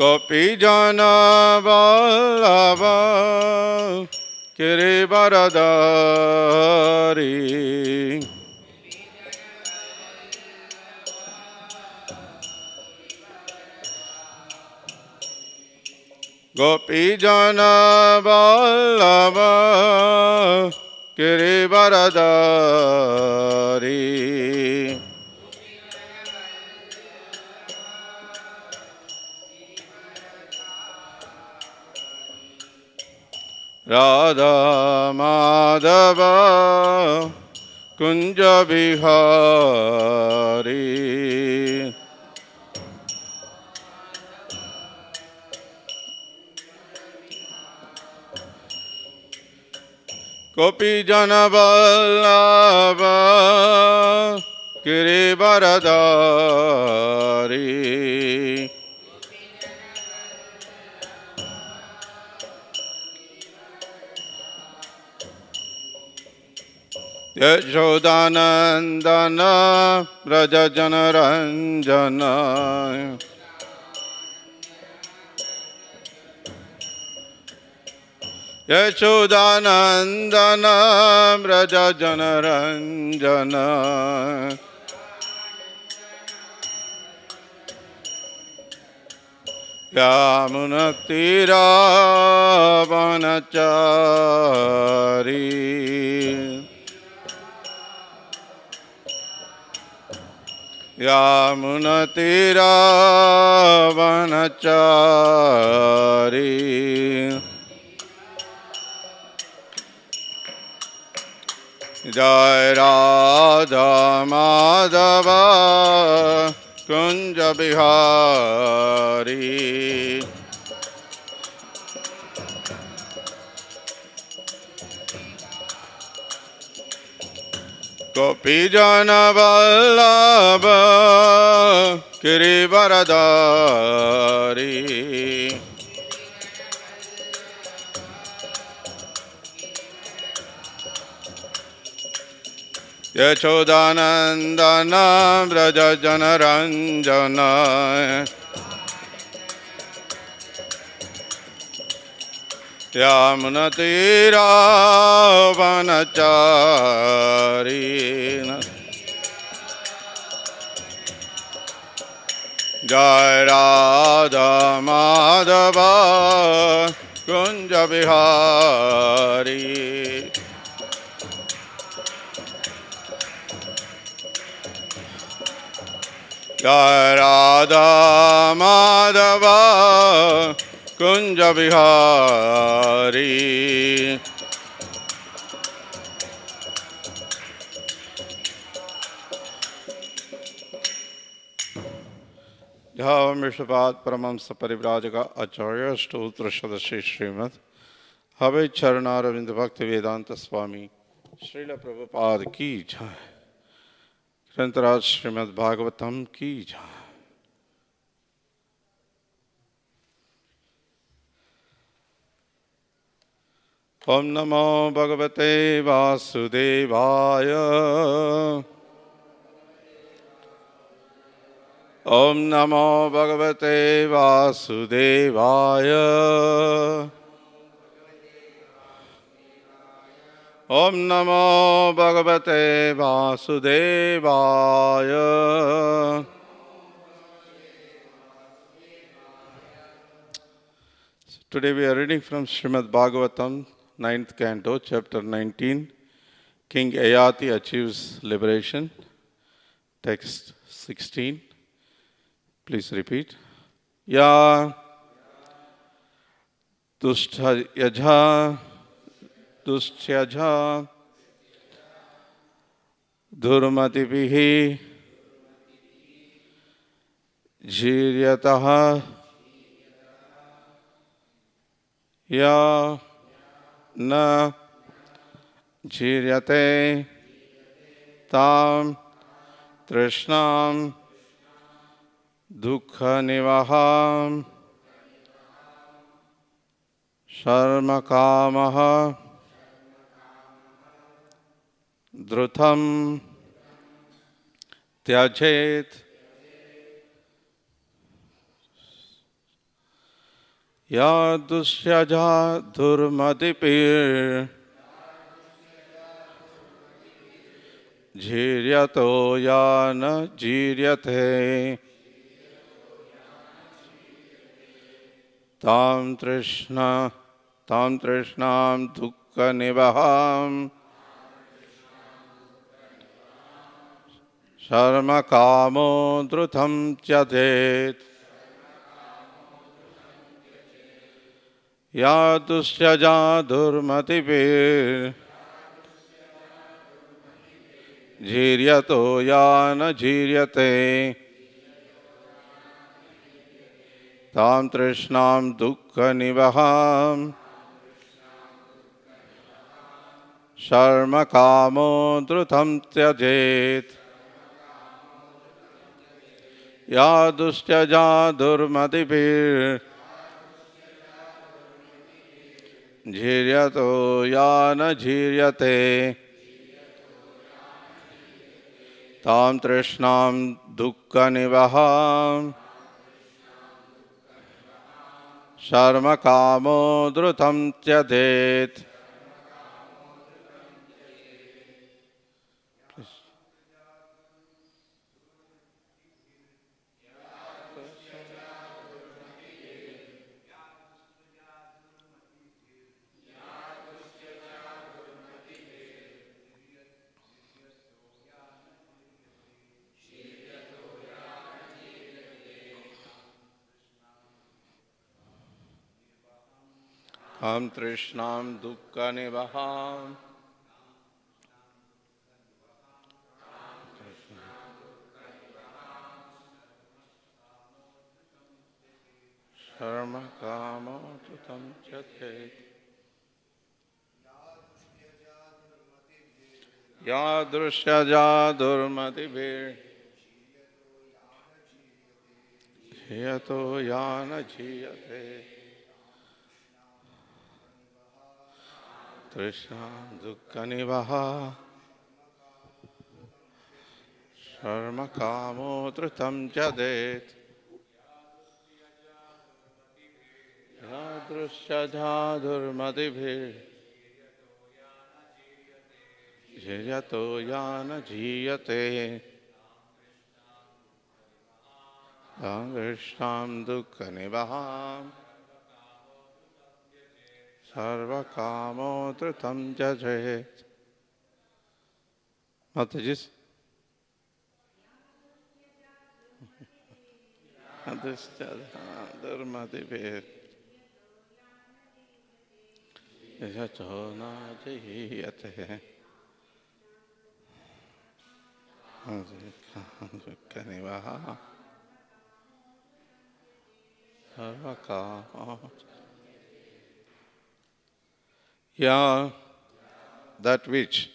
गोपीजन वल्लभ गिरिवरधारी गोपीजन वल्लभ गिरिवरधारी राधा माधव कुंज बिहारी गोपीजन वल्लभ गिरिवरधारी यशोदानंदन व्रज जनरंजन यशोदानंदन व्रज जनरंजन यामुनतीरावनचारी यामुनतीरावनचारी जय राधा माधव कुंज बिहारी गोपीजन वल्लभ गिरिवरधारी यशोदानंदन व्रज जनरंजन यामुनतीरावनचारी जय राधा माधव कुंज बिहारी जय राधा माधव कुंज बिहारी विश्वपाद परमहंस परिव्राजक आचार्य स्तोत्र सदस्य श्रीमद हवे चरणारविंद भक्ति वेदांत स्वामी श्रील प्रभुपाद की जय। ग्रंथराज श्रीमद् भागवतम की जय। ओम नमो भगवते वासुदेवाय ओम नमो भगवते वासुदेवाय ओम नमो भगवते वासुदेवाय Today we are reading from Srimad Bhagavatam, 9th canto, chapter 19. King Ayati achieves liberation. Text 16. Please repeat. Ya Dushtyaja Dushtyaja Dhurmatipihi Jiryataha Ya Na Jiryate Tam Trishnam Dukha Nivaham Sharmakamaha Dhrutam Tyajet यादुष्यजा दुर्मतिभिर् जीर्यतो या न जीर्यते तां तृष्णां दुःखनिवहां शर्मकामो द्रुतं त्यजेत् यादुष्यजा दुर्मतिभिर् जीर्यतो या न जीर्यते तां तृष्णां दुःखनिवहां शर्मकामो द्रुतं त्यजेत् यादुष्यजा दुर्मतिभिर् जीर्यतो या न जीर्यते तां तृष्णां दुःखनिवहां शर्मकामो द्रुतं त्यजेत् तां तृष्णां दुःखनिवहां शर्मकामो द्रुतं त्यजेत् यादृश्यजा दुर्मतिभिर् जीयतो या न जीयते तृष्णां दुःखनिवहा शर्मकामो द्रुतं त्यजेत् यादृश्यजा दुर्मतिभिर् जीयतो या न जीयते तां तृष्णां दुःखनिवहां सर्वकामो द्रुतं त्यजेत् Mataji, Adhisthadharmadibir Yato Najiyate Kanivaha Sarvaka. Yeah, that which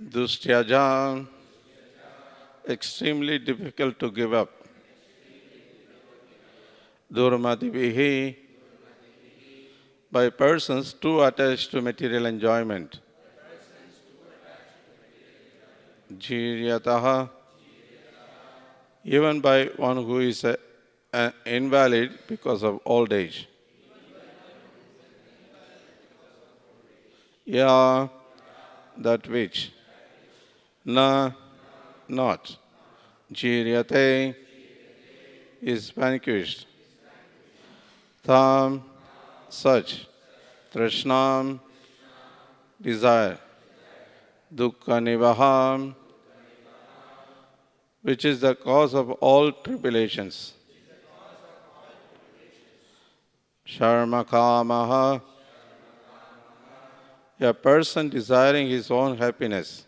Dustyaja extremely difficult to give up. Durmadivihi, by persons too attached to material enjoyment. Jiryataha, even by one who is an invalid because of old age. Ya, that which. Na, not. Jiryate is vanquished. Tham, such. Trishnam, desire. Dukkha nivaham, which is the cause of all tribulations. Sharma kamaha, a person desiring his own happiness.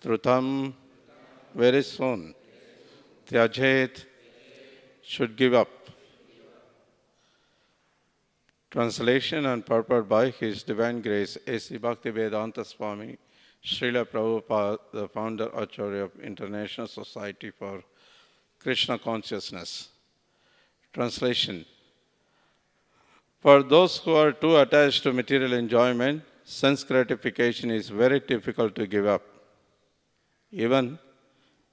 Trutam, very soon. Tyajet, should give up. Translation and purport by His Divine Grace, A.C. Bhaktivedanta Swami, Srila Prabhupada, the founder Acharya of International Society for Krishna Consciousness. Translation. For those who are too attached to material enjoyment, sense gratification is very difficult to give up. Even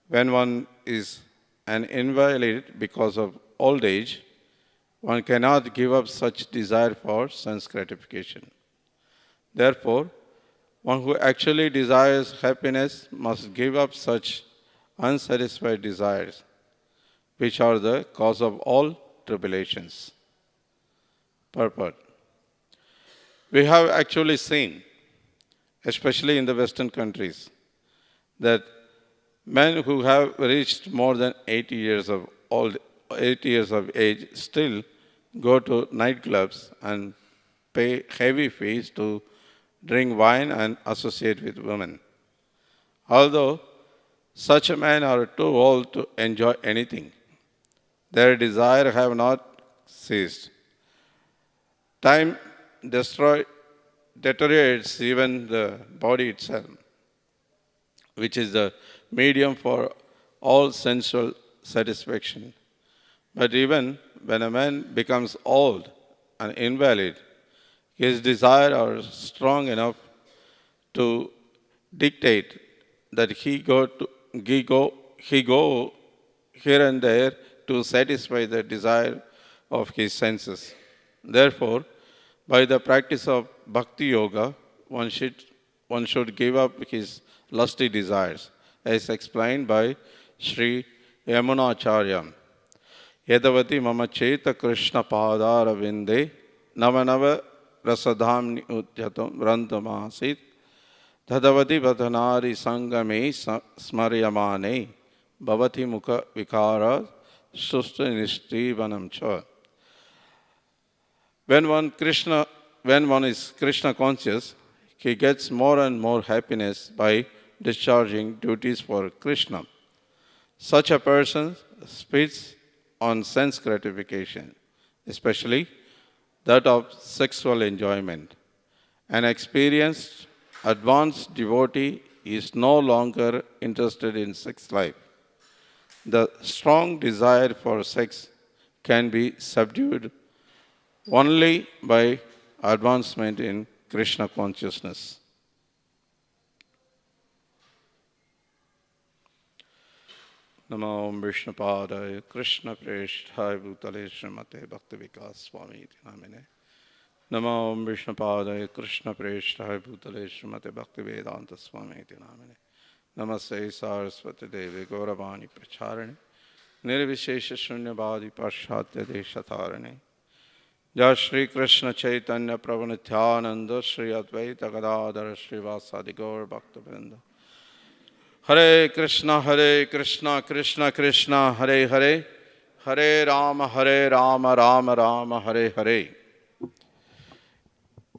when one is an invalid because of old age, one cannot give up such desire for sense gratification. Therefore, one who actually desires happiness must give up such unsatisfied desires, which are the cause of all tribulations. Purport. We have actually seen, especially in the Western countries, that men who have reached more than 80 years of age still go to nightclubs and pay heavy fees to drink wine and associate with women. Although such men are too old to enjoy anything, their desire have not ceased. Time deteriorates even the body itself, which is the medium for all sensual satisfaction. But even when a man becomes old and invalid, his desires are strong enough to dictate that he go here and there to satisfy the desire of his senses. Therefore, by the practice of bhakti yoga, one should give up his lusty desires, as explained by Sri Yamunacharya. Yadavati mama cheta Krishna padara vinde navanava rasadhamni udyatam vrantamasit tadavati vadhanari sangame smaryamane bhavati mukha vikara susta nishtivanam cha. When one is Krishna conscious, he gets more and more happiness by discharging duties for Krishna. Such a person spits on sense gratification, especially that of sexual enjoyment. An experienced, advanced devotee is no longer interested in sex life. The strong desire for sex can be subdued only by advancement in Krishna consciousness. Namo Vishnupadaya Krishna Preshthaya Bhutale Srimate Bhakti Vikas Swami Iti Namine. Namo Vishnupadaya Krishna Preshthaya Bhutale Srimate Bhakti Vedanta Swami Iti Namine. Namaste Saraswati Devi Gauravani Pracharane Nirvishesha Shunyavadi Parshatya Deshatarane. Jai Shri Krishna Chaitanya Prabhu Nityananda Shri Advaita Gadadhara Shri Vasadi Gaur Bhakta Vrinda. Hare Krishna Krishna Krishna Hare Hare Hare Rama Rama Rama Hare Hare.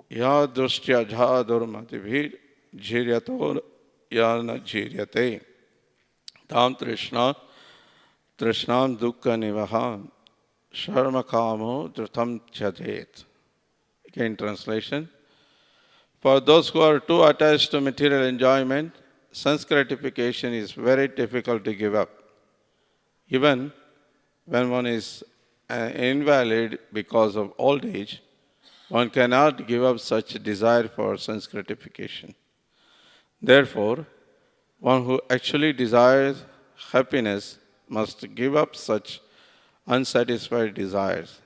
Ya Dustya Jha Durmati Jiryator Ya Na Jiryate Tam Trishna Trishnam Dukkha Nivaha Sharma Kamo Drutam Chadet. Again, translation. For those who are too attached to material enjoyment, sense gratification is very difficult to give up. Even when one is invalid because of old age, one cannot give up such desire for sense gratification. Therefore, one who actually desires happiness must give up such unsatisfied desires,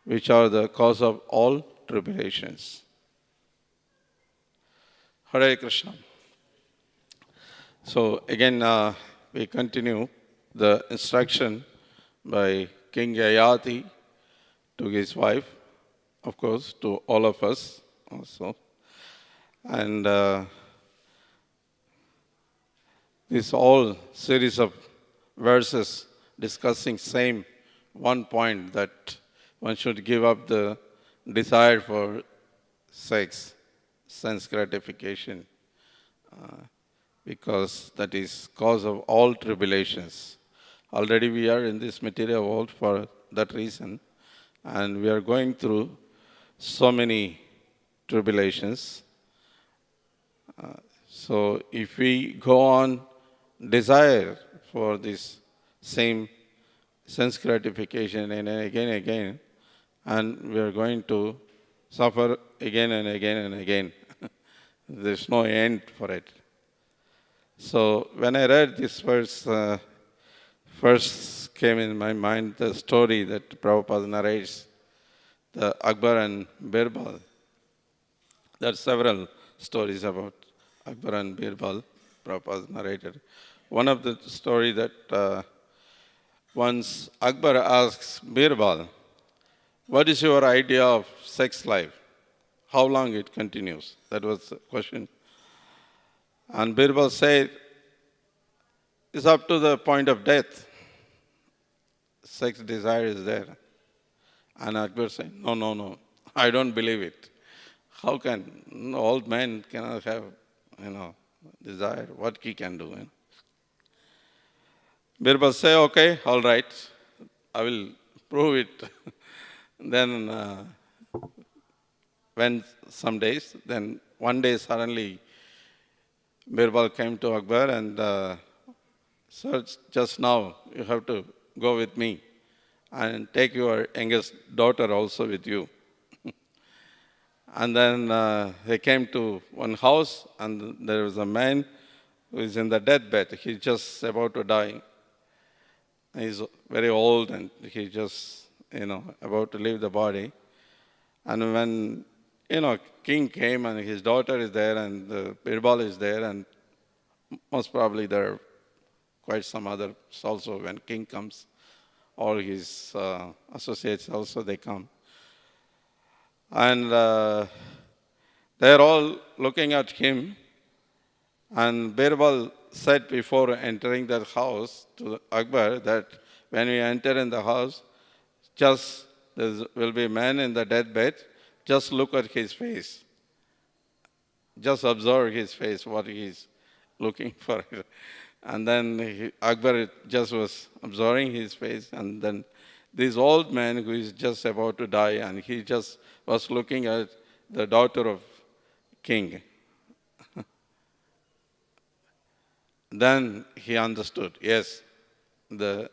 which are the cause of all tribulations. Hare Krishna. So again, we continue the instruction by King Yayati to his wife, of course, to all of us also. And this whole series of verses discussing same one point, that one should give up the desire for sex, sense gratification, because that is cause of all tribulations. Already we are in this material world for that reason, and we are going through so many tribulations. So if we go on desire for this same sense gratification and again, and we are going to suffer again and again and again. There's no end for it. So when I read this verse First came in my mind the story that Prabhupada narrates, the Akbar and Birbal. There are several stories about Akbar and Birbal, Prabhupada narrated. One of the story that once Akbar asks Birbal, what is your idea of sex life? How long it continues? That was the question. And Birbal said, it's up to the point of death. Sex desire is there. And Akbar said, no, no, no, I don't believe it. How can old man cannot have, desire? What he can do? Birbal say, okay, all right, I will prove it. Then went some days. Then one day suddenly Birbal came to Akbar and sir, just now you have to go with me and take your youngest daughter also with you. And then they came to one house and there was a man who is in the deathbed. He's just about to die. He's very old and he just, about to leave the body. And when, king came and his daughter is there and Birbal is there and most probably there are quite some others also when king comes, all his associates also they come. And they're all looking at him. And Birbal said before entering the house to Akbar that when we enter in the house, just there will be a man in the deathbed, just look at his face. Just observe his face, what he is looking for. And then Akbar just was observing his face, and then this old man who is just about to die, and he just was looking at the daughter of king. Then he understood, yes, the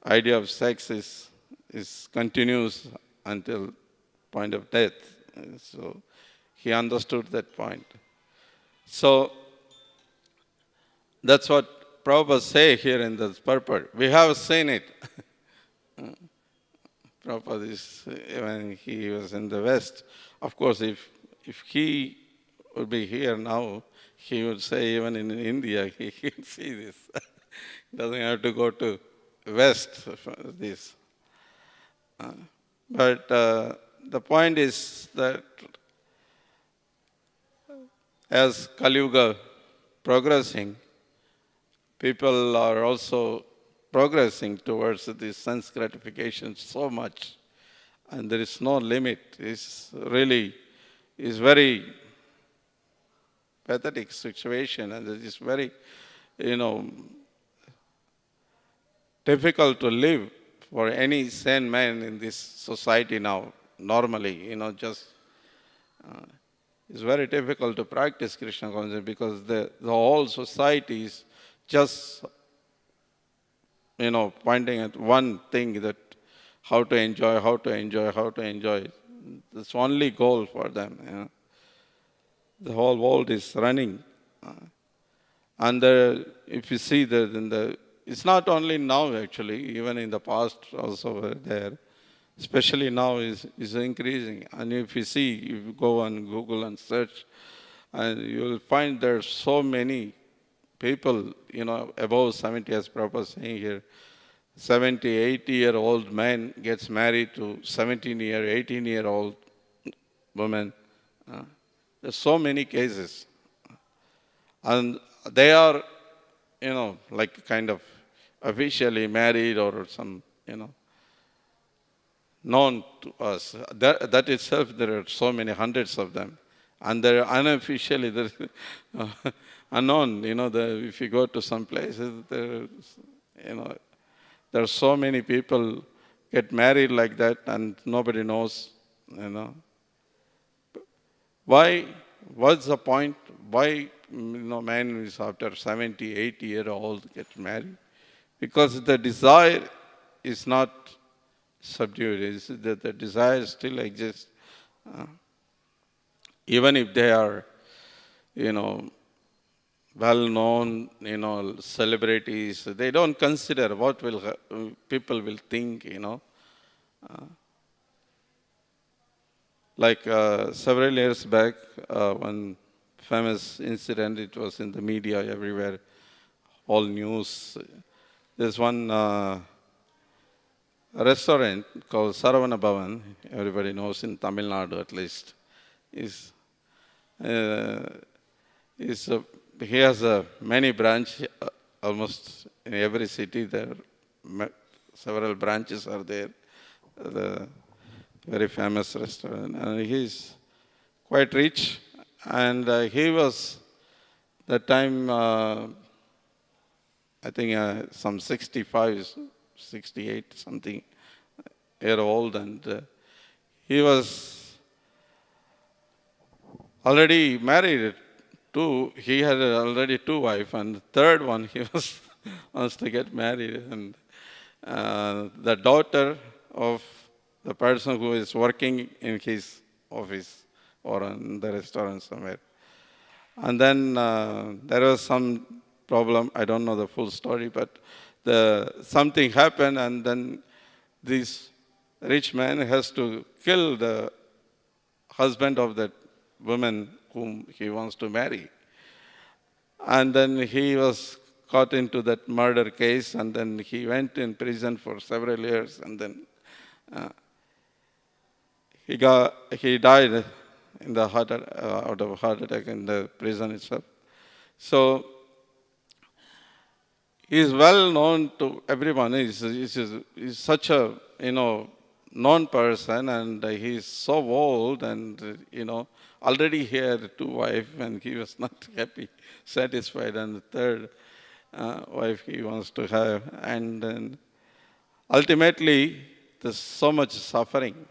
idea of sex is continues until point of death. So he understood that point. So that's what Prabhupada say here in this purport. We have seen it. Prabhupada is, when he was in the West, of course, if he would be here now, he would say even in India, he can see this. Doesn't have to go to West for this. But the point is that as Kali Yuga progressing, people are also progressing towards this sense gratification so much, and there is no limit. It's really is very pathetic situation, and it is very, difficult to live for any sane man in this society now. Normally, just it's very difficult to practice Krishna consciousness because the whole society is just, pointing at one thing, that how to enjoy, how to enjoy, how to enjoy. That's the only goal for them. The whole world is running. And if you see that it's not only now actually, even in the past also were there. Especially now is increasing. And if you go on Google and search, and you will find there are so many people, above 70, as Prabhupada saying here, 70, 80-year-old man gets married to 18-year-old woman. There's so many cases. And they are, like kind of officially married or some, known to us. That itself, there are so many hundreds of them. And they're unofficially unknown. If you go to some places, there are so many people get married like that and nobody knows, Why? What's the point? Why, man is after 70, 80-year-old get married? Because the desire is not subdued. It's that the desire still exists. Even if they are, well-known, celebrities. They don't consider what will people will think, Like several years back, one famous incident, it was in the media everywhere, all news. There's one restaurant called Saravana Bhavan, everybody knows in Tamil Nadu at least. Is uh, is he has many branch, almost in every city. There, several branches are there. The very famous restaurant, and he's quite rich. And he was that time, I think, some 65, 68, something year old, and he was already married. He had already two wives, and the third one he was wants to get married, and the daughter of the person who is working in his office or in the restaurant somewhere. And then there was some problem. I don't know the full story, but something happened, and then this rich man has to kill the husband of that woman whom he wants to marry. And then he was caught into that murder case, and then he went in prison for several years, and then he died in the out of a heart attack in the prison itself. So he is well known to everyone. He's such a known person, and he is so old, and already he had two wives, and he was not happy, satisfied, and the third wife he wants to have, and then ultimately there's so much suffering.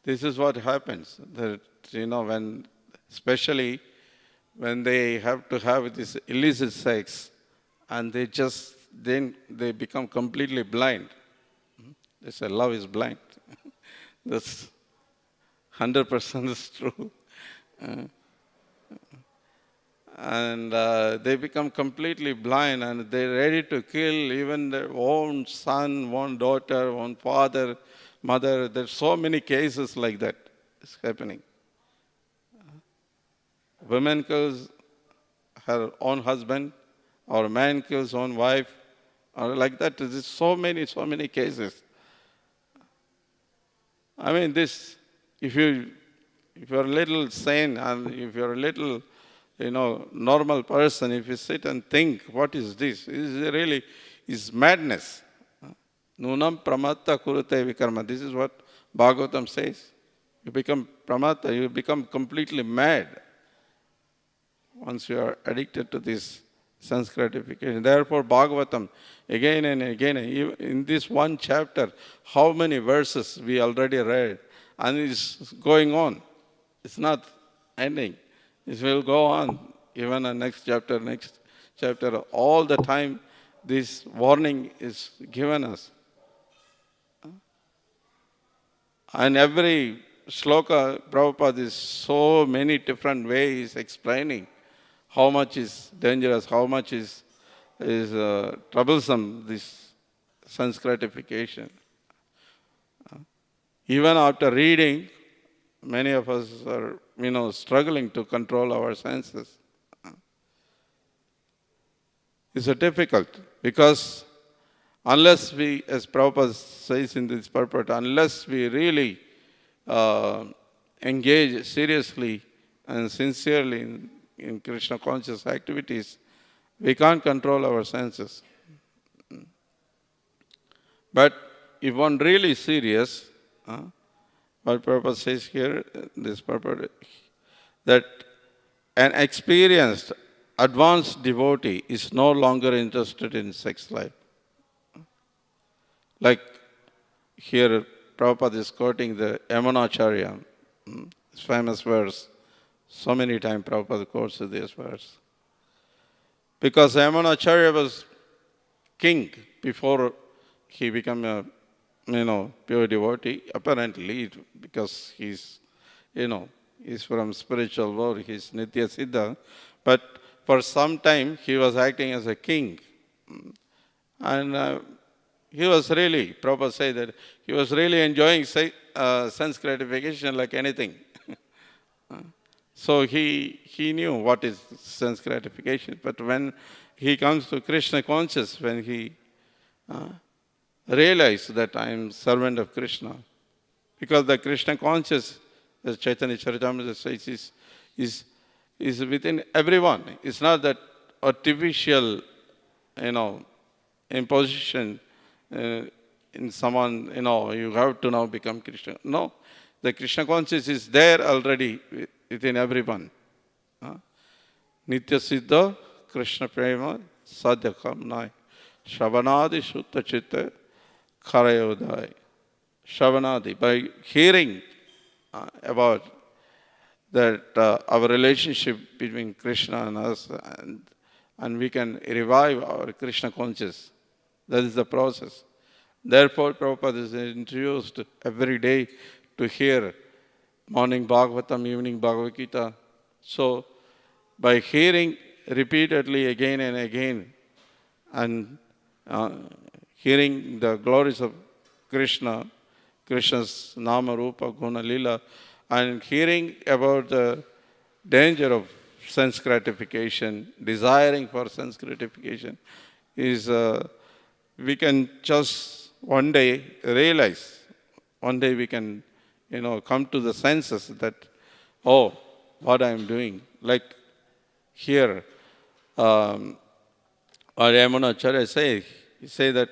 This is what happens. That when, especially when they have to have this illicit sex, and they become completely blind. They say love is blind. That's 100% is true. And they become completely blind, and they're ready to kill even their own son, own daughter, own father, mother. There's so many cases like that is happening. Women kills her own husband, or man kills own wife, or like that. There's so many cases. I mean, if you're a little sane, and if you're a little, normal person, if you sit and think, what is this? Is madness. Nunam pramatta kurute vikarma. This is what Bhagavatam says. You become pramatta, you become completely mad once you are addicted to this sense gratification. Therefore, Bhagavatam, again and again, in this one chapter, how many verses we already read, and it's going on. It's not ending. It will go on, even the next chapter, all the time this warning is given us. And every shloka, Prabhupada is so many different ways explaining how much is dangerous, how much is troublesome, this sense gratification. Even after reading, many of us are, struggling to control our senses. It's difficult because unless we, as Prabhupada says in this purport, unless we really engage seriously and sincerely in Krishna conscious activities, we can't control our senses. But if one really serious, what Prabhupada says here, this purport, that an experienced, advanced devotee is no longer interested in sex life. Like here, Prabhupada is quoting the Yamunacharya, this famous verse. So many times Prabhupada quotes this verse. Because Yamunacharya was king before he became a pure devotee, apparently, because he's, He's from spiritual world. He's Nitya Siddha. But for some time, he was acting as a king. And he was really, Prabhupada say that he was really enjoying sense gratification like anything. So he knew what is sense gratification. But when he comes to Krishna conscious, when he realized that I am servant of Krishna, because the Krishna conscious, as Chaitanya Charitamrita says, is within everyone. It's not that artificial, imposition in someone, you have to now become Krishna. No, the Krishna conscious is there already within everyone. Nitya Siddha Krishna Prema Sadhya Kamnai Shravanadi Sutta Chitta Karayodai. Shravanadi, by hearing about that our relationship between Krishna and us, and we can revive our Krishna conscious. That is the process. Therefore, Prabhupada is introduced every day to hear morning Bhagavatam, evening Bhagavad Gita. So, by hearing repeatedly again and again, and hearing the glories of Krishna, Krishna's Nama, Rupa, Guna, Lila, and hearing about the danger of sense gratification, desiring for sense gratification, is we can just one day realize, one day we can, come to the senses that, oh, what I am doing. Like here, or Yamunacharya say that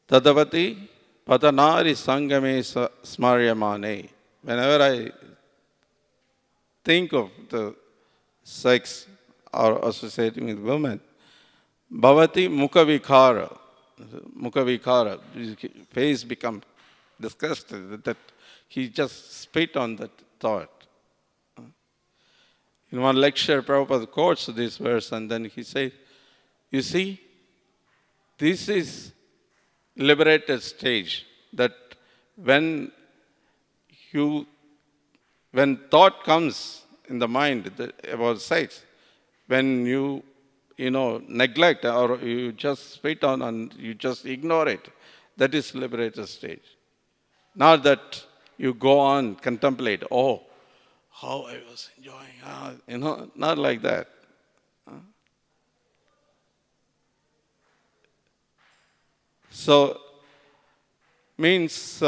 Tadavati Patanari Sangame Smaryamane. Whenever I think of the sex or associating with women, Bhavati Mukhavikara, his face become disgusted that he just spit on that thought. In one lecture, Prabhupada quotes this verse and then he says, you see, this is liberated stage, that when thought comes in the mind about sex, when you neglect or you just spit on and you just ignore it, that is liberated stage. Not that you go on, contemplate, oh, how I was enjoying, not like that. So, means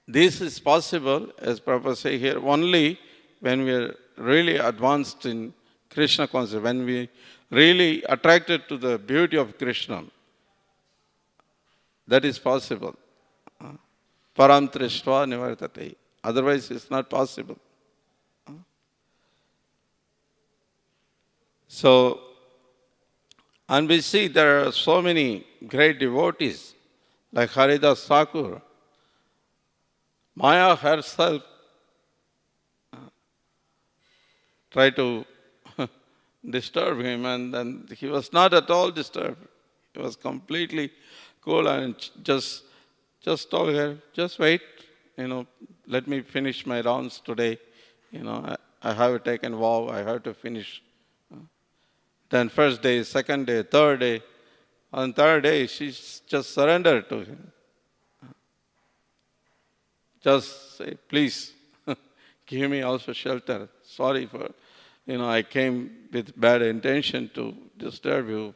this is possible, as Prabhupada say here, only when we are really advanced in Krishna consciousness, when we really attracted to the beauty of Krishna. That is possible. Param Trishva Nivartate. Otherwise, it's not possible. So, and we see there are so many great devotees, like Haridas Thakur. Maya herself tried to disturb him, and then he was not at all disturbed. He was completely cool and just told her, just wait, let me finish my rounds today. I have taken vow, I have to finish. Then first day, second day, third day. On third day, she just surrendered to him. Just say, please, give me also shelter. Sorry for, I came with bad intention to disturb you.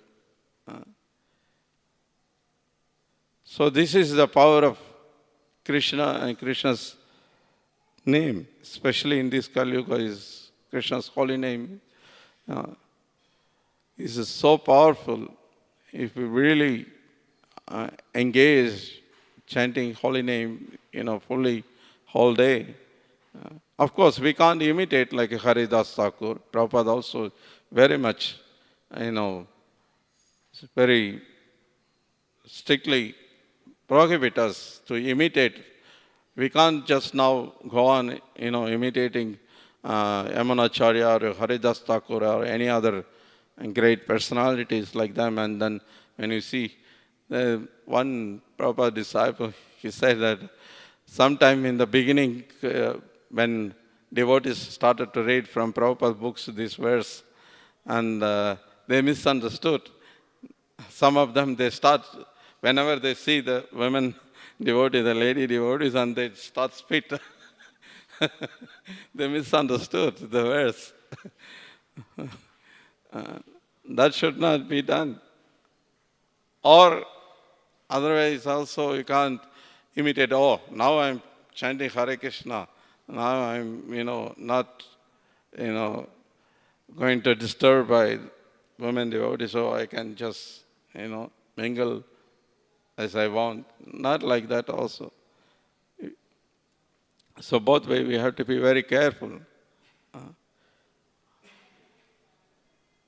So this is the power of Krishna and Krishna's name, especially in this Kali Yuga, is Krishna's holy name. Is so powerful. If we really engage chanting holy name, fully whole day. Of course, we can't imitate like Haridas Thakur. Prabhupada also very much, very strictly prohibit us to imitate. We can't just now go on, imitating Yamunacharya or Haridas Thakur or any other great personalities like them. And then when you see one Prabhupada disciple, he said that sometime in the beginning, when devotees started to read from Prabhupada's books this verse, and they misunderstood. Some of them, they start, whenever they see the women devotees, the lady devotees, and they start spit. They misunderstood the verse. That should not be done. Or otherwise also you can't imitate, oh, now I'm chanting Hare Krishna. Now I'm, not, going to disturb by women devotees, so I can just, mingle as I want. Not like that also. So both ways we have to be very careful.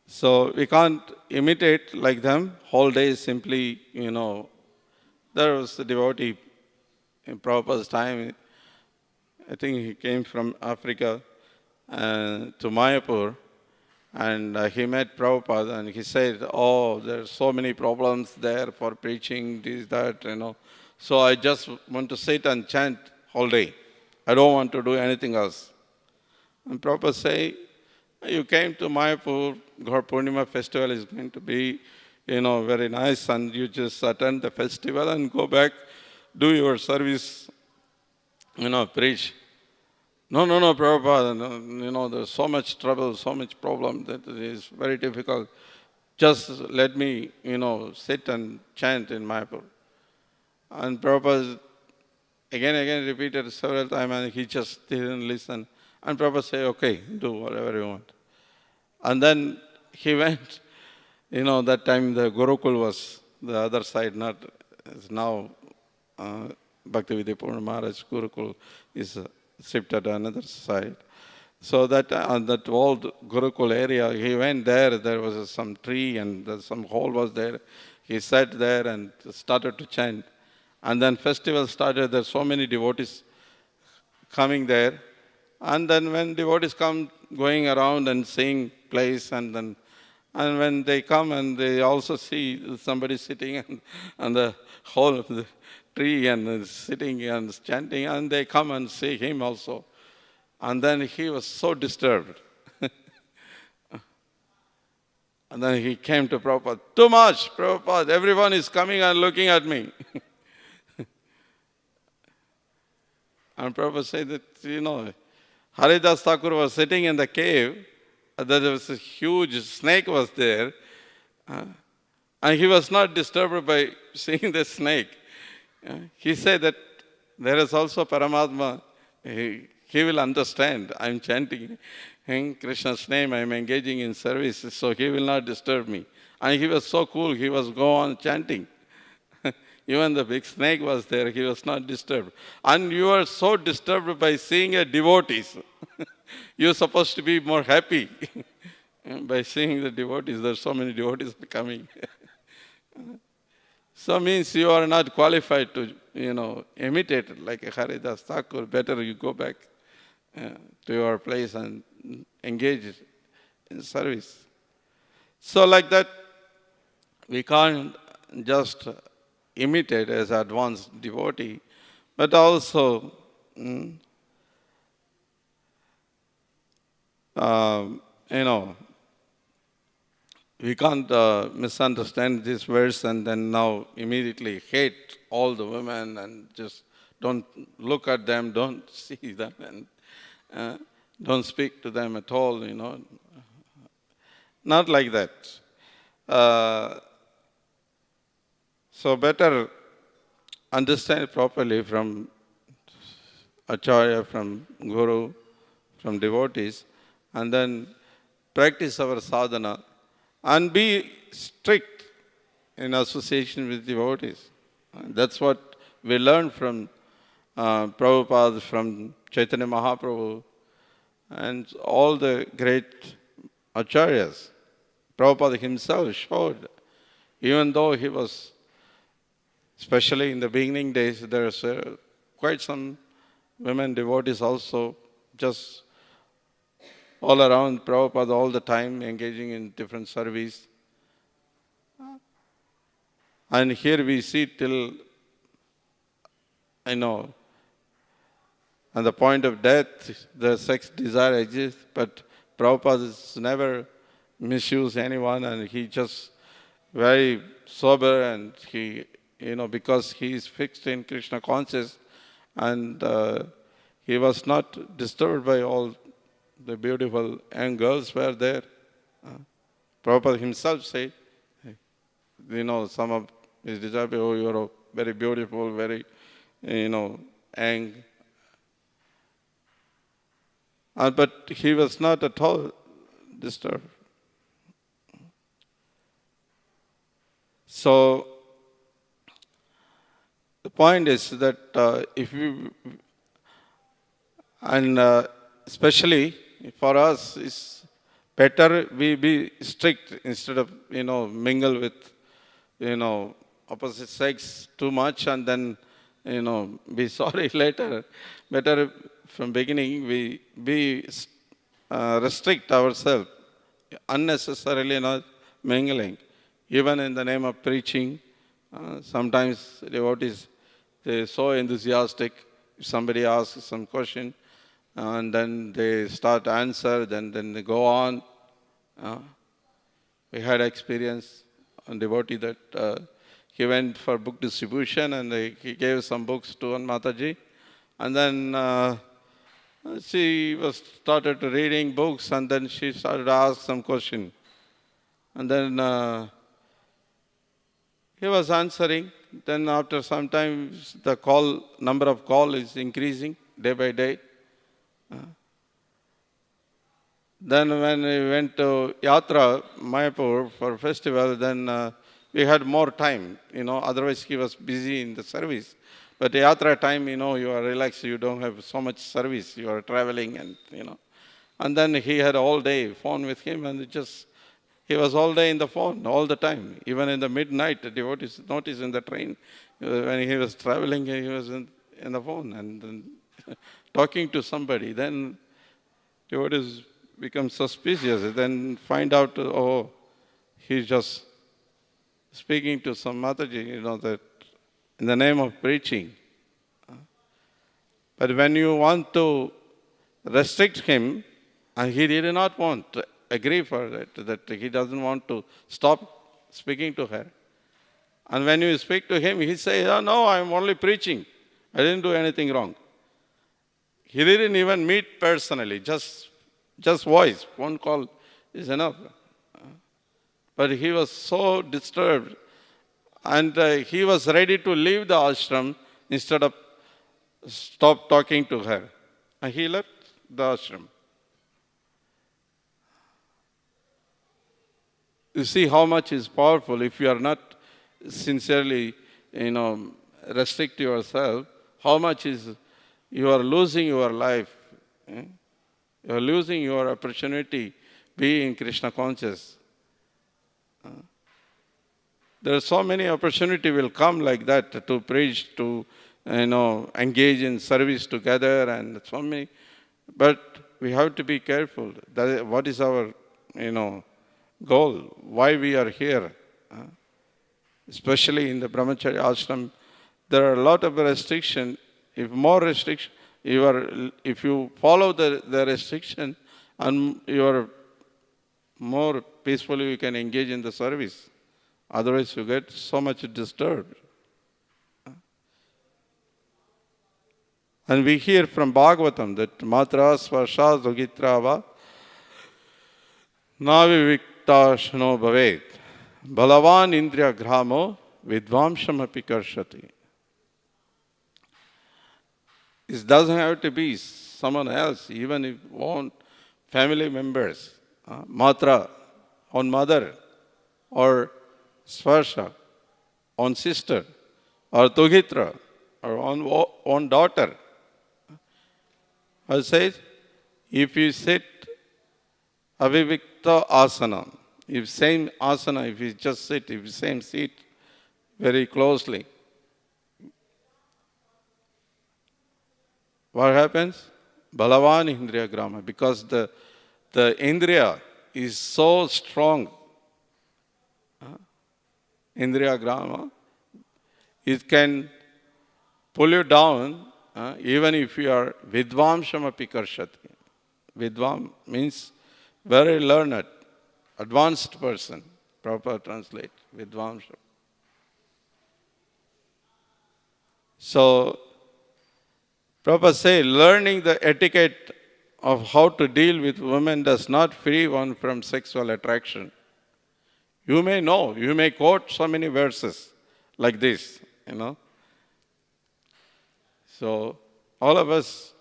So we can't imitate like them whole day simply, There was a devotee in Prabhupada's time. I think he came from Africa to Mayapur, and he met Prabhupada, and he said, oh, there's so many problems there for preaching, this, that, So I just want to sit and chant whole day. I don't want to do anything else. And Prabhupada say, you came to Mayapur, Gaur Purnima festival is going to be, very nice, and you just attend the festival and go back, do your service, preach. No, Prabhupada, there's so much trouble, so much problem that it is very difficult. Just let me, sit and chant in Mayapur. And Prabhupada again repeated several times, and he just didn't listen. And Prabhupada said, okay, do whatever you want. And then he went, that time the Gurukul was the other side, not as now Bhaktivedanta Maharaj Gurukul is shifted to another side. So that on that old Gurukul area, he went there was some tree and some hole was there. He sat there and started to chant. And then festival started, there's so many devotees coming there. And then when devotees come going around and seeing place, and when they come and they also see somebody sitting on the hole of the tree and sitting and chanting, and they come and see him also. And then he was so disturbed. And then he came to Prabhupada, too much, Prabhupada, everyone is coming and looking at me. And Prabhupada said that, Haridas Thakur was sitting in the cave, there was a huge snake was there, and he was not disturbed by seeing the snake. He said that there is also Paramatma, he will understand. I'm chanting in Krishna's name, I'm engaging in service, so he will not disturb me. And he was so cool, he was go on chanting. Even the big snake was there, he was not disturbed. And you are so disturbed by seeing a devotees. You're supposed to be more happy by seeing the devotees. There are so many devotees coming. So means you are not qualified to, imitate like a Haridas Thakur. Better you go back to your place and engage in service. So like that, we can't just imitate as advanced devotee, but also we can't misunderstand this verse and then now immediately hate all the women and just don't look at them, don't see them, and don't speak to them at all, Not like that. So better understand properly from Acharya, from Guru, from devotees, and then practice our sadhana and be strict in association with devotees. That's what we learned from Prabhupada, from Chaitanya Mahaprabhu, and all the great acharyas. Prabhupada himself showed, even though he was, especially in the beginning days, there's quite some women devotees also just all around Prabhupada all the time, engaging in different service. And here we see till, and the point of death, the sex desire exists, but Prabhupada has never misused anyone, and he just very sober, and he, because he is fixed in Krishna conscious, and he was not disturbed by all the beautiful young girls were there. Prabhupada himself said, some of his disciples, oh, you are very beautiful, very, young. But he was not at all disturbed. So the point is that if you, and especially for us, it's better we be strict instead of, mingle with, opposite sex too much and then, be sorry later. Better from beginning we be restrict ourselves, unnecessarily not mingling. Even in the name of preaching, sometimes devotees, they're so enthusiastic. If somebody asks some question, and then they start answer, then they go on. We had experience on devotee that he went for book distribution and he gave some books to one Mataji, and then she started reading books, and then she started to ask some question, and then he was answering. Then after some time, the number of call is increasing day by day. Then when we went to Yatra, Mayapur for festival, then we had more time, otherwise he was busy in the service. But Yatra time, you are relaxed, you don't have so much service, you are traveling and, And then he had all day phone with him, and he was all day in the phone, all the time. Even in the midnight, the devotees noticed in the train, when he was traveling, he was in the phone and then talking to somebody. Then devotees become suspicious, then find out, oh, he's just speaking to some Mataji, that in the name of preaching. But when you want to restrict him, and he did not want to agree for that he doesn't want to stop speaking to her. And when you speak to him, he says, oh, no, I'm only preaching. I didn't do anything wrong. He didn't even meet personally, just voice, phone call is enough. But he was so disturbed, and he was ready to leave the ashram instead of stop talking to her. And he left the ashram. You see how much is powerful if you are not sincerely, restrict yourself, how much is you are losing your life. You are losing your opportunity being Krishna conscious. There are so many opportunities will come like that to preach, to engage in service together, and so many. But we have to be careful. What is our goal? Why we are here? Especially in the Brahmacharya ashram, there are a lot of restriction. If more restriction, if you follow the restriction, and you are more peacefully, you can engage in the service. Otherwise, you get so much disturbed. And we hear from Bhagavatam that Matra Svarsha Zogitrava Navivikta Shno Bhavet Balavan Indriya Gramo Vidvamsham Api Karshati. It doesn't have to be someone else, even if own family members, Matra on mother, or Svarsha on sister, or Tugitra, or on daughter. I say, if you sit avivikta asana, if same asana, if you just sit, if you same seat very closely, what happens? Balavan Indriya Grama, because the Indriya is so strong. Indriya Grama, it can pull you down even if you are vidvamsham api karshati. Vidvam means very learned, advanced person. Proper translate, vidvamsham. So, Prabhupada say, learning the etiquette of how to deal with women does not free one from sexual attraction. You may know, you may quote so many verses like this, So, all of us,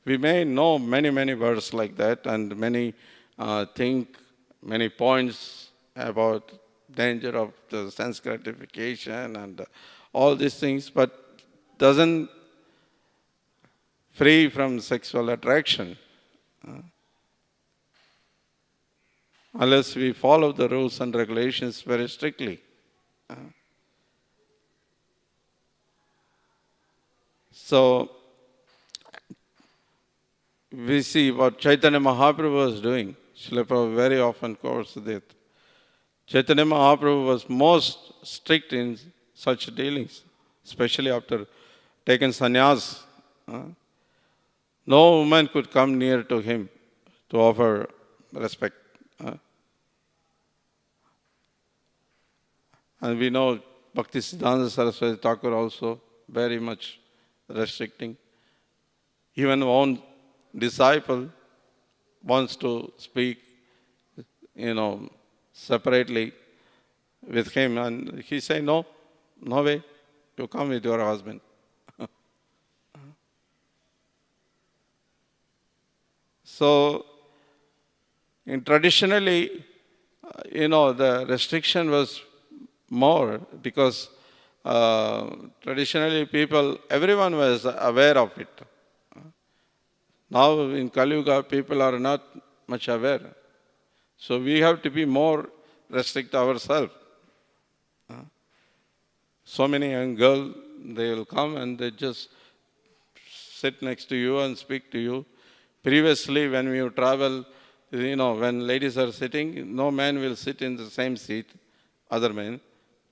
we may know many, many verses like that and many many points about danger of the sense gratification and all these things, but doesn't free from sexual attraction unless we follow the rules and regulations very strictly. So, we see what Chaitanya Mahaprabhu was doing. Srila Prabhupada very often quotes that. Chaitanya Mahaprabhu was most strict in such dealings, especially after taking sannyas. No woman could come near to him to offer respect. And we know Bhaktisiddhanta Saraswati Thakur also very much restricting. Even own disciple wants to speak, separately with him, and he say, no way, you come with your husband. So, traditionally, the restriction was more because traditionally everyone was aware of it. Now in Kali Yuga, people are not much aware. So we have to be more restrict ourselves. So many young girls, they will come and they just sit next to you and speak to you. Previously, when we travel, when ladies are sitting, no man will sit in the same seat, other men.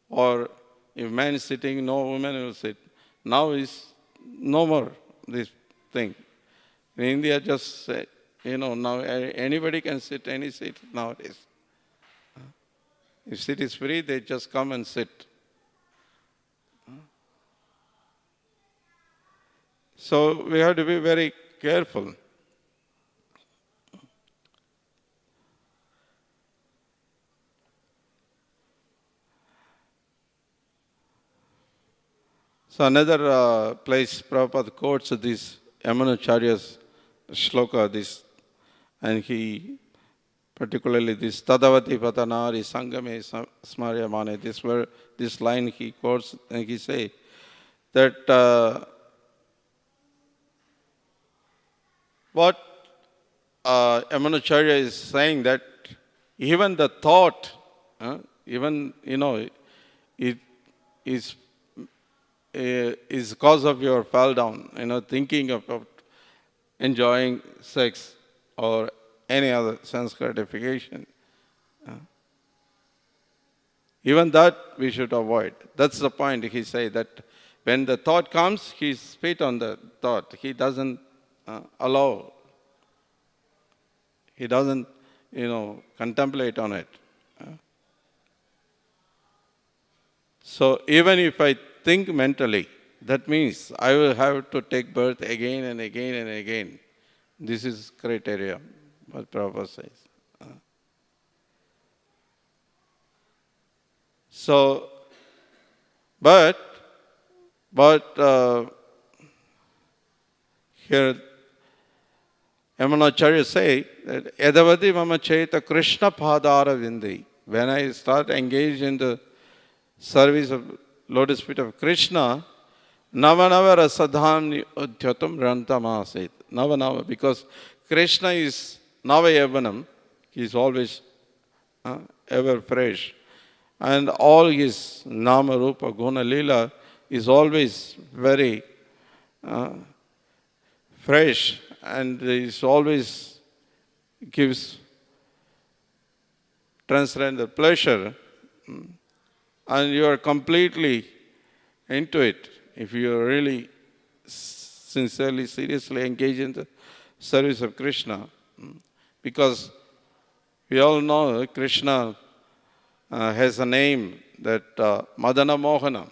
Or if man is sitting, no woman will sit. Now is no more this thing. In India, just say, now anybody can sit any seat nowadays. If seat is free, they just come and sit. So we have to be very careful. So another place Prabhupada quotes this Yamunacharya's shloka, and he particularly this Tadavati Patanari Sangame Smaryamane, this line he quotes, and he say that what Yamunacharya is saying, that even the thought, it is cause of your fall down, thinking about enjoying sex or any other sense gratification. Even that we should avoid. That's the point. He say that when the thought comes, he spit on the thought. He doesn't allow. He doesn't, contemplate on it. So even if I think mentally, that means I will have to take birth again and again and again. This is criteria, what Prabhupada says. So, but here Yamunacharya say that Edavadi mama chaita Krishna padara vindi. When I start engaged in the service of lotus feet of Krishna, Navanava rasadham udhyatam rantamasit. Navanava, because Krishna is Navayavanam, he is always ever fresh. And all his Nama, Rupa, Guna, Lila is always very fresh, and is always gives transcendental pleasure, and you are completely into it. If you really sincerely, seriously engage in the service of Krishna. Because we all know Krishna has a name that Madana Mohana.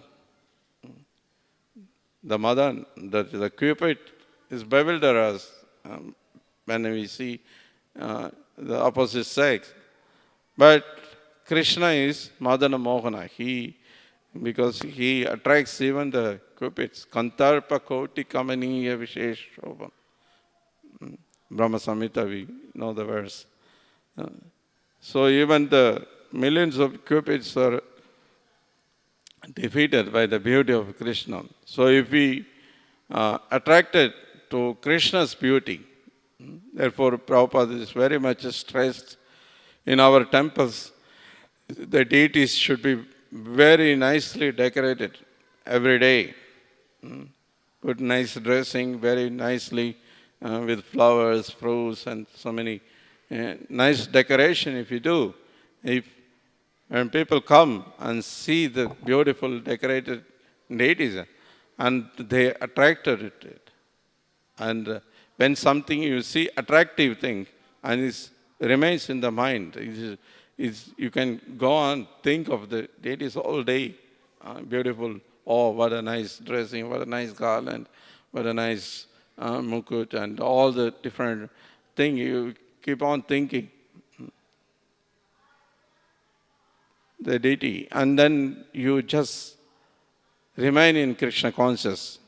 The Madan, the Cupid is bewilder us when we see the opposite sex. But Krishna is Madana Mohana. Because he attracts even the Cupids. Kantarpa Koti Kamaniya Vishesh Shobham. Brahma Samhita, we know the verse. So even the millions of Cupids are defeated by the beauty of Krishna. So if we attracted to Krishna's beauty, therefore Prabhupada is very much stressed in our temples, the deities should be very nicely decorated every day. Good nice dressing, very nicely with flowers, fruits, and so many nice decoration if you do. When people come and see the beautiful decorated deities, and they attracted to it. And when something you see attractive thing and it remains in the mind, you can go on think of the deities all day. Beautiful. Oh, what a nice dressing! What a nice garland! What a nice mukut! And all the different thing you keep on thinking. The deity, and then you just remain in Krishna conscious.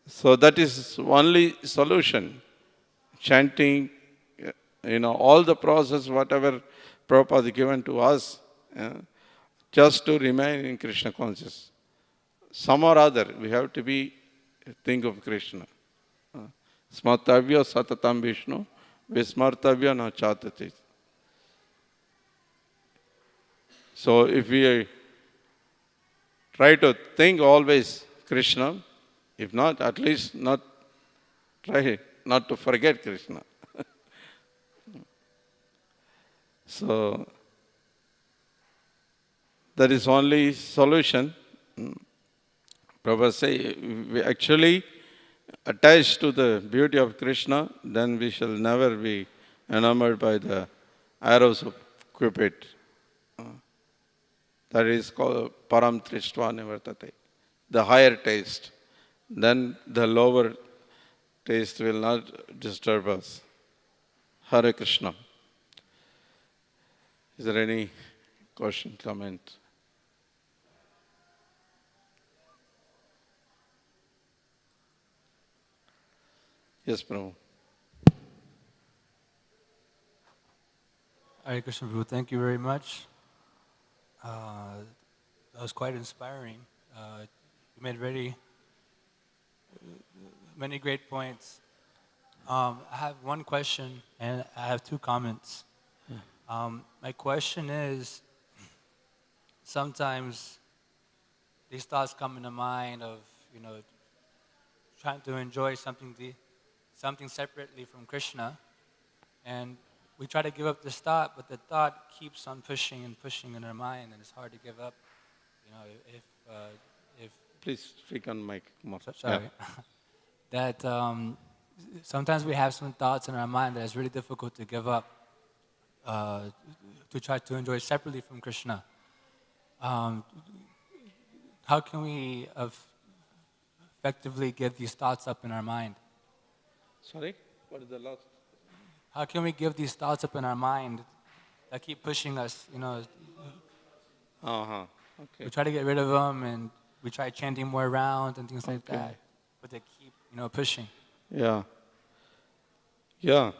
So that is only solution. Chanting, all the process, whatever Prabhupada given to us, just to remain in Krishna conscious. Some or other, we have to think of Krishna. Smartavya satatam Vishnu, vismartavya na chatati. So if we try to think always Krishna, if not, at least try not to forget Krishna. So that is only solution. Prabhupada say, we actually attached to the beauty of Krishna, then we shall never be enamored by the arrows of Cupid. That is called param tristva nivartate, the higher taste. Then the lower taste will not disturb us. Hare Krishna. Is there any question, comment? Yes, Prabhu. Hare Krishna, Prabhu. Thank you very much. That was quite inspiring. You made many great points. I have one question and I have two comments. My question is, sometimes these thoughts come in the mind of, trying to enjoy something separately from Krishna, and we try to give up this thought, but the thought keeps on pushing and pushing in our mind, and it's hard to give up. If Please speak on mic more. Sorry. Yeah. That sometimes we have some thoughts in our mind that it's really difficult to give up, to try to enjoy separately from Krishna. How can we effectively give these thoughts up in our mind? Sorry? What is the last? How can we give these thoughts up in our mind that keep pushing us, Okay. We try to get rid of them, and we try chanting more rounds and things like that, but they keep, pushing. Yeah. Yeah.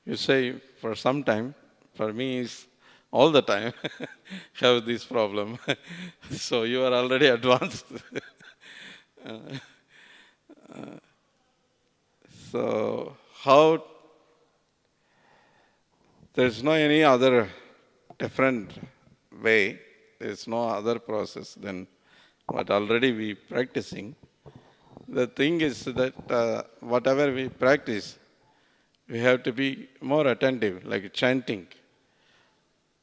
You say for some time, for me is all the time have this problem. So you are already advanced. So how, there's no any other different way, there's no other process than what already we practicing. The thing is that whatever we practice, we have to be more attentive, like chanting.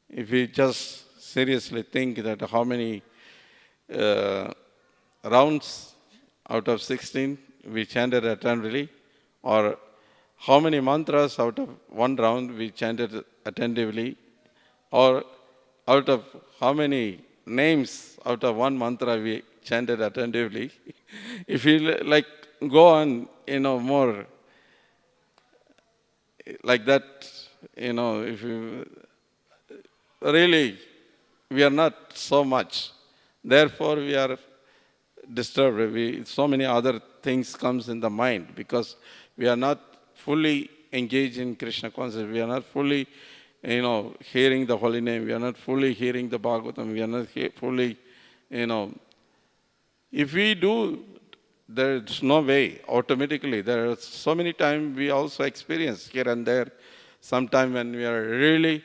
If we just seriously think that how many rounds out of 16 we chanted attentively, or how many mantras out of one round we chanted attentively, or out of how many names out of one mantra we chanted attentively. If you like go on, more like that, if you really, we are not so much. Therefore, we are disturbed. So many other things comes in the mind because we are not fully engaged in Krishna consciousness. We are not fully, hearing the holy name. We are not fully hearing the Bhagavatam. We are not fully, if we do, there's no way automatically. There are so many times we also experience here and there. Sometime when we are really,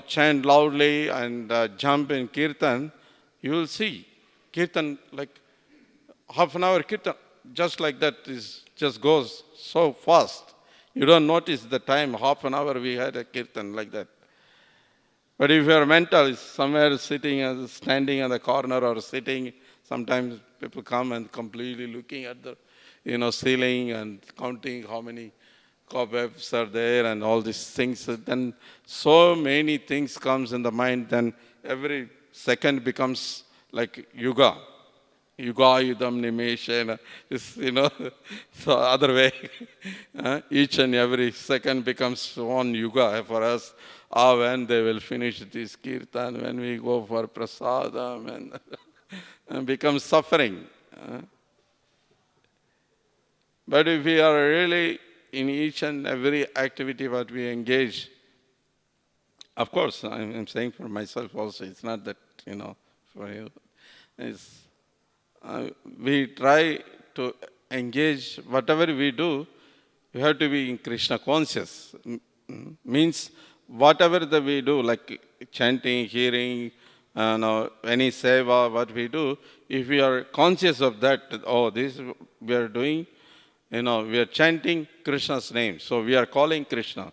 chant loudly and jump in kirtan, you will see kirtan like half an hour kirtan, just like that is just goes so fast. You don't notice the time, half an hour we had a kirtan like that. But if your mental is somewhere sitting or standing on the corner or sitting, sometimes people come and completely looking at the ceiling and counting how many cobwebs are there and all these things. Then so many things comes in the mind, then every second becomes like yuga. Yuga yudam nimeshena is, so other way. Each and every second becomes one yuga for us. When they will finish this kirtan, when we go for prasadam, and becomes suffering. But if we are really in each and every activity what we engage, of course, I'm saying for myself also, it's not that, for you. We try to engage, whatever we do, we have to be in Krishna conscious. Means whatever that we do, like chanting, hearing, any seva, what we do, if we are conscious of that, this we are doing, we are chanting Krishna's name. So we are calling Krishna.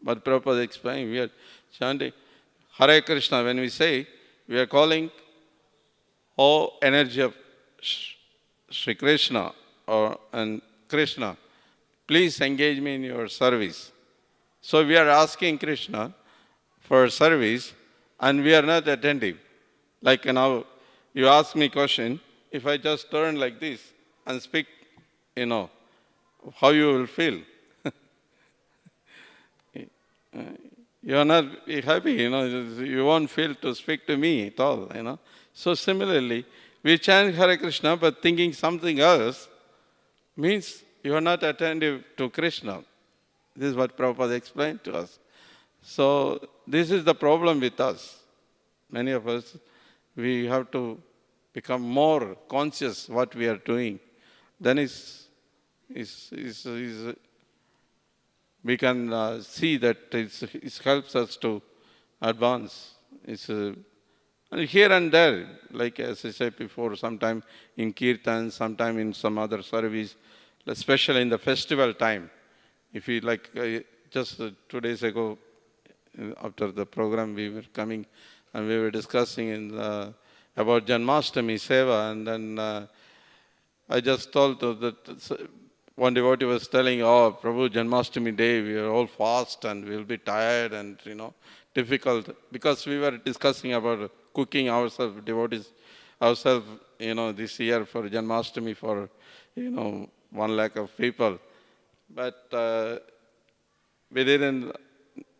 But Prabhupada explained, we are chanting Hare Krishna. When we say, we are calling, energy of Sri Krishna and Krishna, please engage me in your service. So we are asking Krishna for service and we are not attentive. Like now, you ask me question, if I just turn like this and speak, how you will feel. You are not happy, you won't feel to speak to me at all, So similarly, we chant Hare Krishna, but thinking something else means you are not attentive to Krishna. This is what Prabhupada explained to us. So this is the problem with us. Many of us, we have to become more conscious what we are doing. Then we can see that it helps us to advance. And here and there, like as I said before, sometime in kirtan, sometime in some other service, especially in the festival time. If we like, just 2 days ago, after the program, we were coming and we were discussing about Janmashtami Seva, and then I just told that one devotee was telling, Prabhu, Janmashtami day, we are all fast and we'll be tired and, difficult. Because we were discussing about cooking ourselves, devotees ourselves, this year for Janmashtami for, 1 lakh of people. But we didn't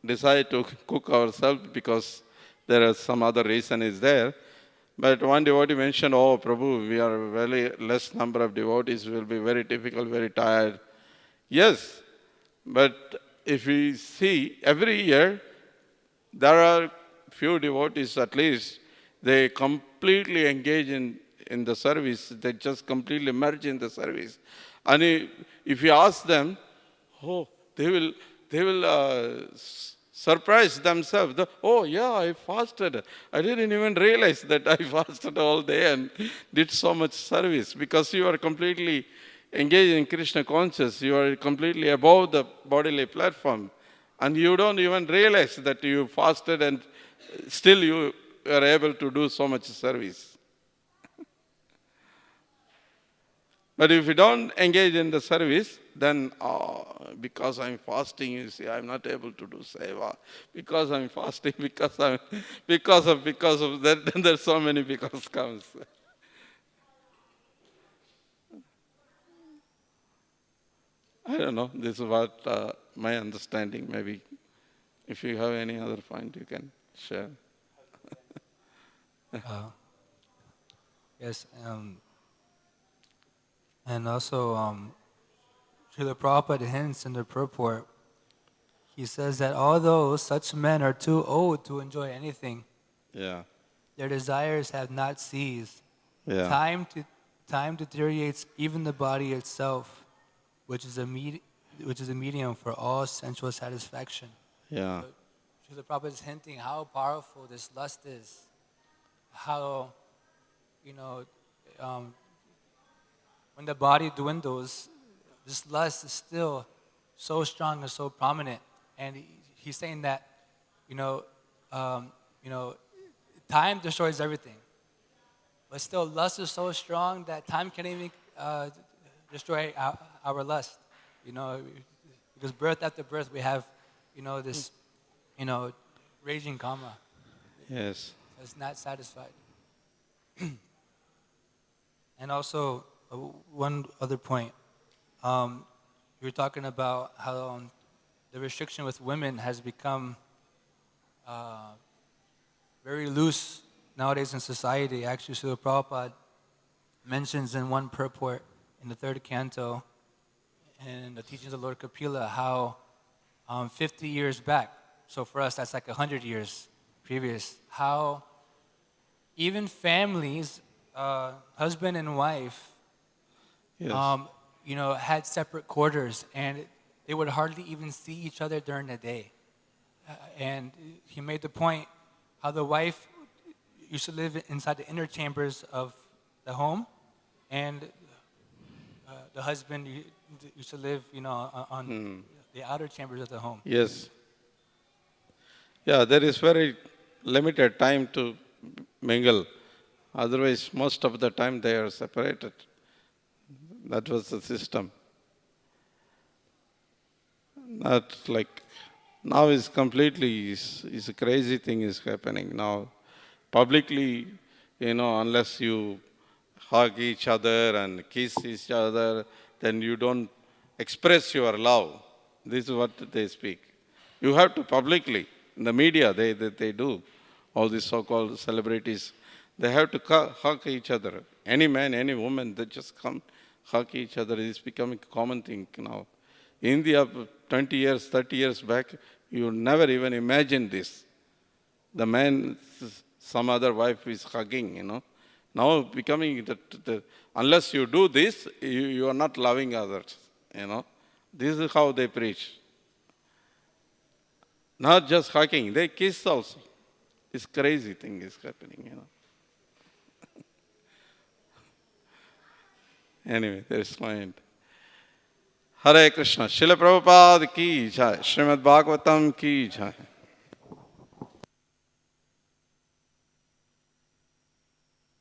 decide to cook ourselves because there is some other reason is there. But one devotee mentioned, Prabhu, we are very less number of devotees, will be very difficult, very tired. Yes, but if we see every year, there are few devotees at least, they completely engage in the service, they just completely merge in the service. And if you ask them, they will surprise themselves. I fasted. I didn't even realize that I fasted all day and did so much service. Because you are completely engaged in Krishna consciousness. You are completely above the bodily platform. And you don't even realize that you fasted and still you are able to do so much service. But if you don't engage in the service, then because I'm fasting, you see, I'm not able to do seva. Because I'm fasting, because of that, then there's so many because comes. I don't know. This is what my understanding. Maybe if you have any other point, you can share. Uh, yes, and also Srila Prabhupada hints in the purport. He says that although such men are too old to enjoy anything, Yeah. their desires have not ceased. Yeah. Time deteriorates even the body itself, which is a medium for all sensual satisfaction. Yeah. So the Prabhupada is hinting how powerful this lust is. How, you know, when the body dwindles, this lust is still so strong and so prominent. And he's saying that, you know, time destroys everything. But still, lust is so strong that time can't even destroy our lust. Because birth after birth, we have, this, raging karma. Yes. It's not satisfied. And also, one other point. You were talking about how the restriction with women has become very loose nowadays in society. Actually, Srila Prabhupada mentions in one purport in the third canto in the teachings of Lord Kapila how 50 years back, so for us that's like 100 years previous, how even families, husband and wife, Yes. had separate quarters, and they would hardly even see each other during the day. And he made the point how the wife used to live inside the inner chambers of the home, and the husband used to live, on the outer chambers of the home. Yes. Yeah, there is very limited time to mingle. Otherwise, most of the time they are separated. That was the system. Not like now is completely is a crazy thing is happening now. Publicly, unless you hug each other and kiss each other, then you don't express your love. This is what they speak. You have to publicly, in the media, they do. All these so-called celebrities, they have to hug each other. Any man, any woman, they just come hug each other. It's becoming a common thing now. India, 20 years, 30 years back, you never even imagined this. The man, some other wife is hugging. Now becoming, unless you do this, you are not loving others, This is how they preach. Not just hugging, they kiss also. This crazy thing is happening, Anyway, there is no end. Hare Krishna. Srila Prabhupada ki jai. Srimad Bhagavatam ki jai.